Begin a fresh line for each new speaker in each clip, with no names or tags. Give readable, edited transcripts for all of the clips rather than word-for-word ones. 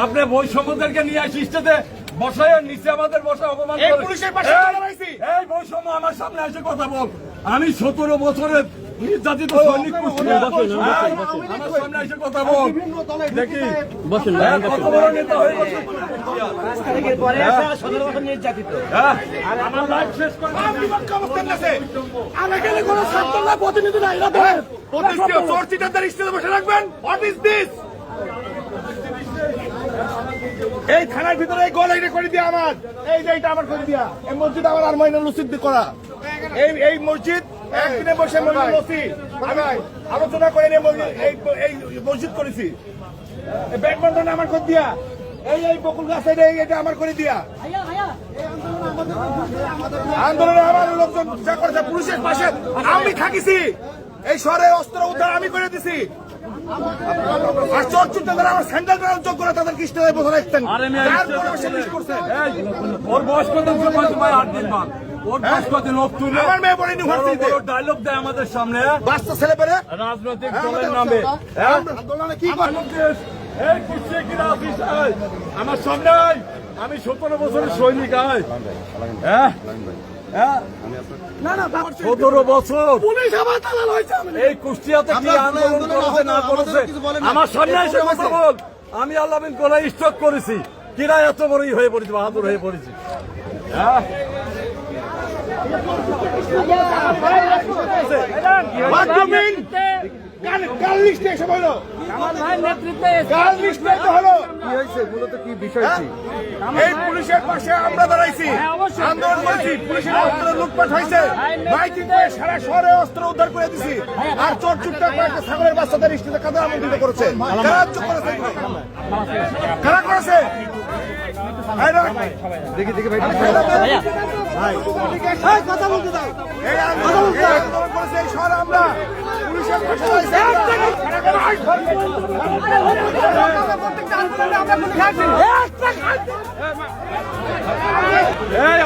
আপনি বৈষম্যদেরকে নিয়ে আসি স্টেজে বসায় নিচে আমাদের বসা অপমান করে। এই বৈষম্য আমার সামনে এসে কথা বল। আমি 17 বছরের নির্যাতিত সৈনিক আমার সামনে এসে কথা বল। দেখি কত বড় নেতা হয়ে গেছে। আমার লাইফ শেষ করে কোনো ছাত্র না প্রতিনিধি না এরা বসে রাখবেন। What is this? এই থানার ভিতরে এই গোল এটা করে দিয়া আমার এই যে এটা আমার করে দিয়া এই মসজিদ আমার আর মাইনুল নসিব করা এই মসজিদ একদিনে বসে মাইনুল নসিব আমি আলোচনা করে এই মসজিদ করেছি। ব্যাডমিন্টন আমার করে দিয়া এই বকুল গাছ এটা আমার করে দিয়া আন্দোলনে আমার লোকজন যা করেছে পুলিশের পাশে আমি থাকিছি। এই শহরে অস্ত্র উদ্ধার আমি করে দিছি। আর চোর আমার স্যান্ডেল যোগ্য করে তাদের কৃষ্ণ বোঝা রাখতেন। ওর বয়স কত? 8 দিন বাদ। ওর বয়স কত? আমার মেয়ে পড়ে ইউনিভার্সিটিতে ডায়লগ দেয় আমাদের সামনে। বাচ্চা ছেলে পেলে রাজনৈতিক দলের নামে আন্দোলনে কি এই কুষ্টিয়া কি রাফিস আমার সামনে। আমি 17 বছরের সৈনিক। হ্যাঁ 17 বছর এই কুষ্টিয়াতে কি আন্দোলন করেছে না করেছে আমার সামনে এসে কথা বল। আমি আল্লাহ গলায় স্ট্রোক করেছি। কিরা এত বড়ই হয়ে পড়েছি, বাহাদুর হয়ে পড়েছি। এই পুলিশের পাশে আমরা দাঁড়াইছি, আন্দোলন করেছি। পুলিশের লুটপাট হয়েছে, সারা শহরে অস্ত্র উদ্ধার করে দিছি। আর চোর চুট্টা কয়েকটা ছাগলের বাচ্চাদের স্টেজে কাদের আমন্ত্রিত করেছে। কারা করেছে? দেখি দেখি ভাই কথা বলতে দাও। এই আন্দোলন করেছে এই শহরে আমরা পুলিশের পাশে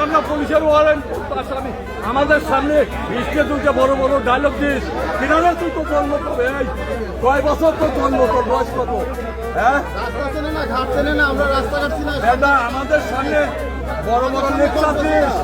আমরা পুলিশের ওয়ারেন্ট আমাদের সামনে স্টেজ উঠে বড় বড় ডায়লগ দিস। কিনারে তুই তো জন্ম করবে কয় বছর তো জন্ম, তোর বয়স কত? হ্যাঁ আমাদের সামনে বড় বড় লেকচার দিস।